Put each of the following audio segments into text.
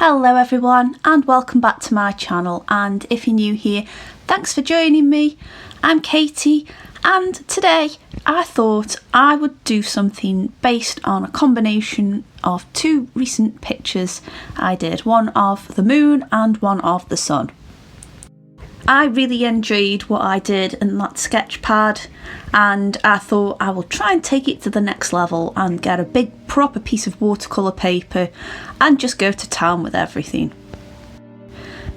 Hello everyone and welcome back to my channel, and if you're new here, thanks for joining me. I'm Katie and today I thought I would do something based on a combination of two recent pictures I did, one of the moon and one of the sun. I really enjoyed what I did in that sketch pad, and I thought I will try and take it to the next level and get a big proper piece of watercolour paper and just go to town with everything.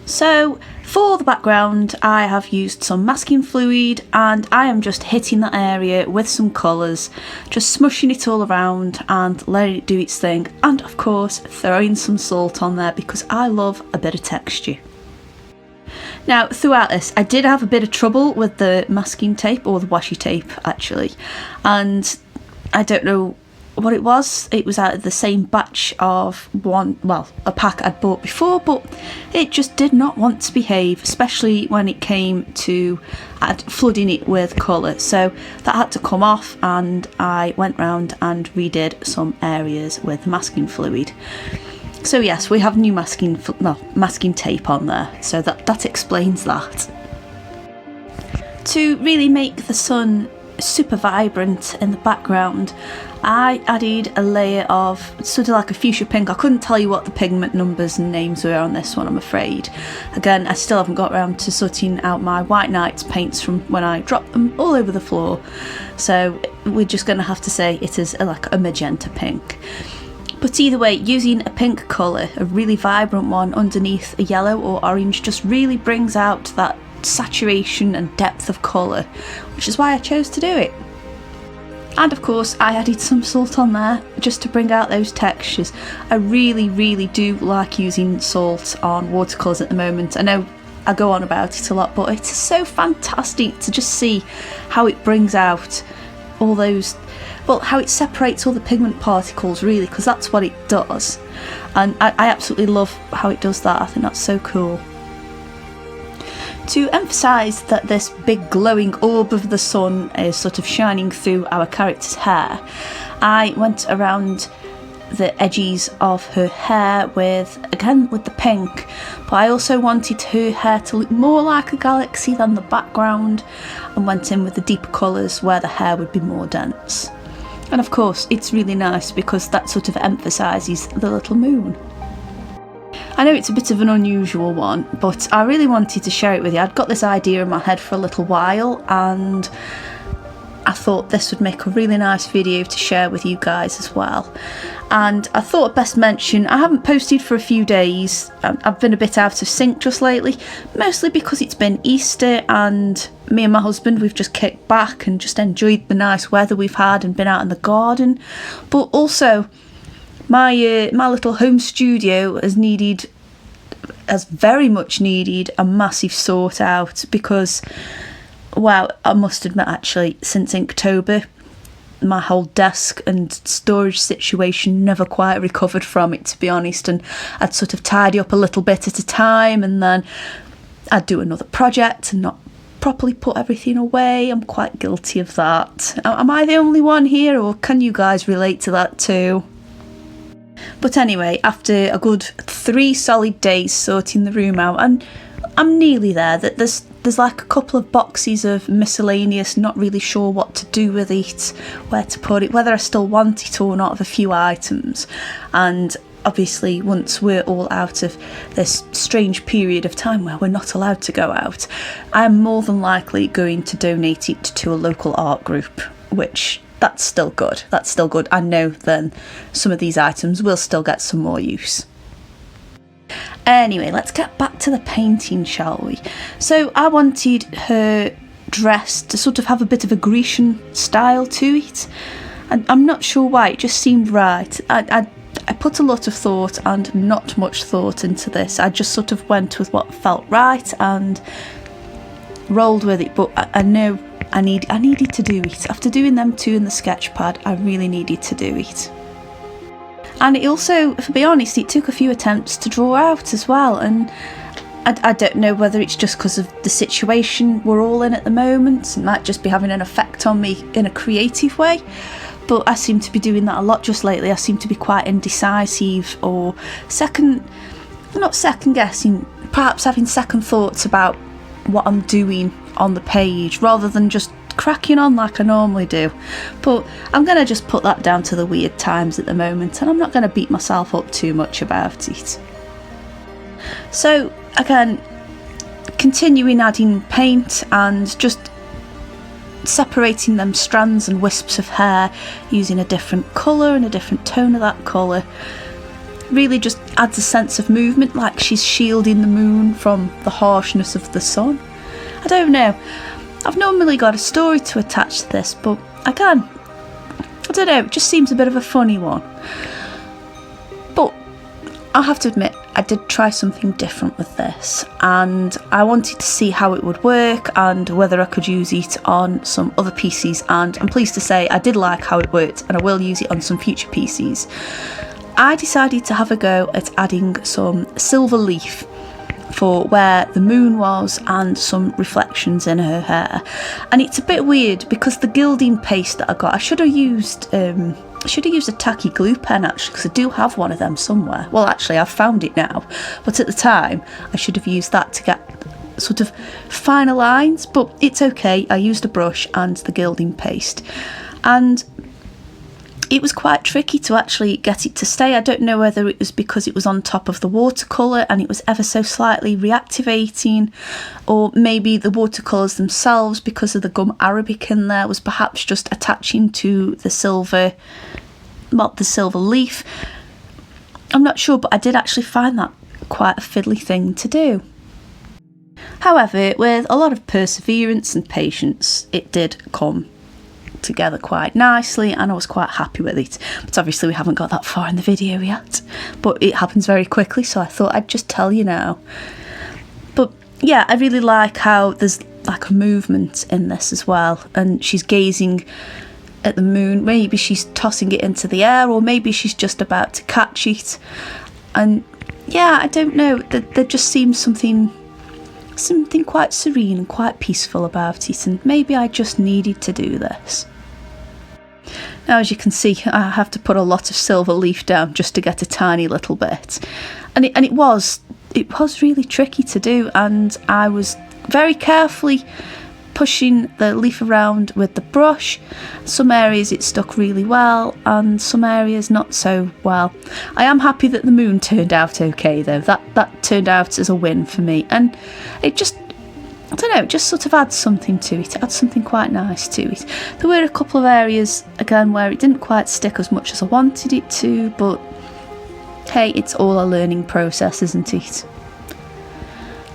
So for the background I have used some masking fluid and I am just hitting that area with some colours, just smushing it all around and letting it do its thing, and of course throwing some salt on there because I love a bit of texture. Now throughout this I did have a bit of trouble with the masking tape, or the washi tape actually, and I don't know what it was. It was out of the same batch of a pack I'd bought before, but it just did not want to behave, especially when it came to flooding it with colour. So that had to come off and I went round and redid some areas with masking fluid. So yes, we have new masking tape on there, so that explains that. To really make the sun super vibrant in the background, I added a layer of sort of like a fuchsia pink. I couldn't tell you what the pigment numbers and names were on this one, I'm afraid. Again, I still haven't got around to sorting out my White Nights paints from when I dropped them all over the floor, so we're just going to have to say it is like a magenta pink. But either way, using a pink colour, a really vibrant one underneath a yellow or orange, just really brings out that saturation and depth of colour, which is why I chose to do it. And of course I added some salt on there just to bring out those textures. I really do like using salt on watercolours at the moment. I know I go on about it a lot, but it's so fantastic to just see how it brings out all those, well, how it separates all the pigment particles really, because that's what it does, and I absolutely love how it does that. I think that's so cool. To emphasise that this big glowing orb of the sun is sort of shining through our character's hair, I went around the edges of her hair with the pink, but I also wanted her hair to look more like a galaxy than the background, and went in with the deeper colours where the hair would be more dense. And of course it's really nice because that sort of emphasises the little moon. I know it's a bit of an unusual one, but I really wanted to share it with you. I'd got this idea in my head for a little while and I thought this would make a really nice video to share with you guys as well. And I thought I'd best mention, I haven't posted for a few days. I've been a bit out of sync just lately, mostly because it's been Easter and me and my husband, we've just kicked back and just enjoyed the nice weather we've had and been out in the garden. But also my little home studio has very much needed a massive sort out, because, well, I must admit actually, since Inktober my whole desk and storage situation never quite recovered from it, to be honest, and I'd sort of tidy up a little bit at a time and then I'd do another project and not properly put everything away. I'm quite guilty of that. Am I the only one here, or can you guys relate to that too? But anyway, after a good 3 solid days sorting the room out, and I'm nearly there, that there's like a couple of boxes of miscellaneous, not really sure what to do with it, where to put it, whether I still want it or not, of a few items. And obviously once we're all out of this strange period of time where we're not allowed to go out, I'm more than likely going to donate it to a local art group, which that's still good. I know then some of these items will still get some more use. Anyway, let's get back to the painting, shall we? So I wanted her dress to sort of have a bit of a Grecian style to it, and I'm not sure why, it just seemed right. I put a lot of thought and not much thought into this. I just sort of went with what felt right and rolled with it, but I know I needed to do it. After doing them two in the sketch pad, I really needed to do it. And it also, to be honest, it took a few attempts to draw out as well, and I don't know whether it's just because of the situation we're all in at the moment. It might just be having an effect on me in a creative way, but I seem to be doing that a lot just lately. I seem to be quite indecisive or second not second guessing, perhaps having second thoughts about what I'm doing on the page rather than just cracking on like I normally do. But I'm going to just put that down to the weird times at the moment, and I'm not going to beat myself up too much about it. So again, continuing adding paint and just separating them strands and wisps of hair using a different colour and a different tone of that colour really just adds a sense of movement, like she's shielding the moon from the harshness of the sun. I don't know, I've normally got a story to attach to this, but again, I don't know, it just seems a bit of a funny one. But I have to admit, I did try something different with this, and I wanted to see how it would work and whether I could use it on some other PCs, and I'm pleased to say I did like how it worked, and I will use it on some future PCs. I decided to have a go at adding some silver leaf for where the moon was and some reflections in her hair, and it's a bit weird because the gilding paste that I got, I should have used a tacky glue pen actually, because I do have one of them somewhere. Well, actually I've found it now, but at the time I should have used that to get sort of finer lines, but it's okay. I used a brush and the gilding paste, and it was quite tricky to actually get it to stay. I don't know whether it was because it was on top of the watercolour and it was ever so slightly reactivating, or maybe the watercolours themselves, because of the gum arabic in there, was perhaps just attaching to the silver leaf. I'm not sure, but I did actually find that quite a fiddly thing to do. However, with a lot of perseverance and patience, it did come together quite nicely, and I was quite happy with it. But obviously we haven't got that far in the video yet, but it happens very quickly, so I thought I'd just tell you now. But yeah, I really like how there's like a movement in this as well, and she's gazing at the moon. Maybe she's tossing it into the air, or maybe she's just about to catch it. And yeah, I don't know, there just seems something quite serene and quite peaceful about it, and maybe I just needed to do this. Now, as you can see, I have to put a lot of silver leaf down just to get a tiny little bit, and it was really tricky to do, and I was very carefully pushing the leaf around with the brush. Some areas it stuck really well, and some areas not so well. I am happy that the moon turned out okay though. That turned out as a win for me, and it just, I don't know, it just sort of adds something to it. It adds something quite nice to it. There were a couple of areas again where it didn't quite stick as much as I wanted it to, but hey, it's all a learning process, isn't it?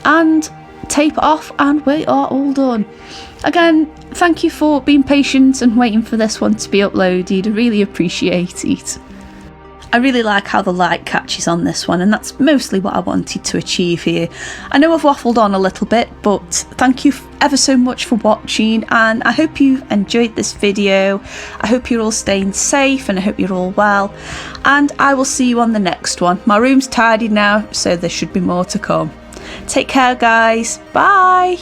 And tape it off and we are all done. Again, thank you for being patient and waiting for this one to be uploaded. I really appreciate it. I really like how the light catches on this one, and that's mostly what I wanted to achieve here. I know I've waffled on a little bit, but thank you ever so much for watching, and I hope you enjoyed this video. I hope you're all staying safe, and I hope you're all well, and I will see you on the next one. My room's tidied now, so there should be more to come. Take care, guys. Bye.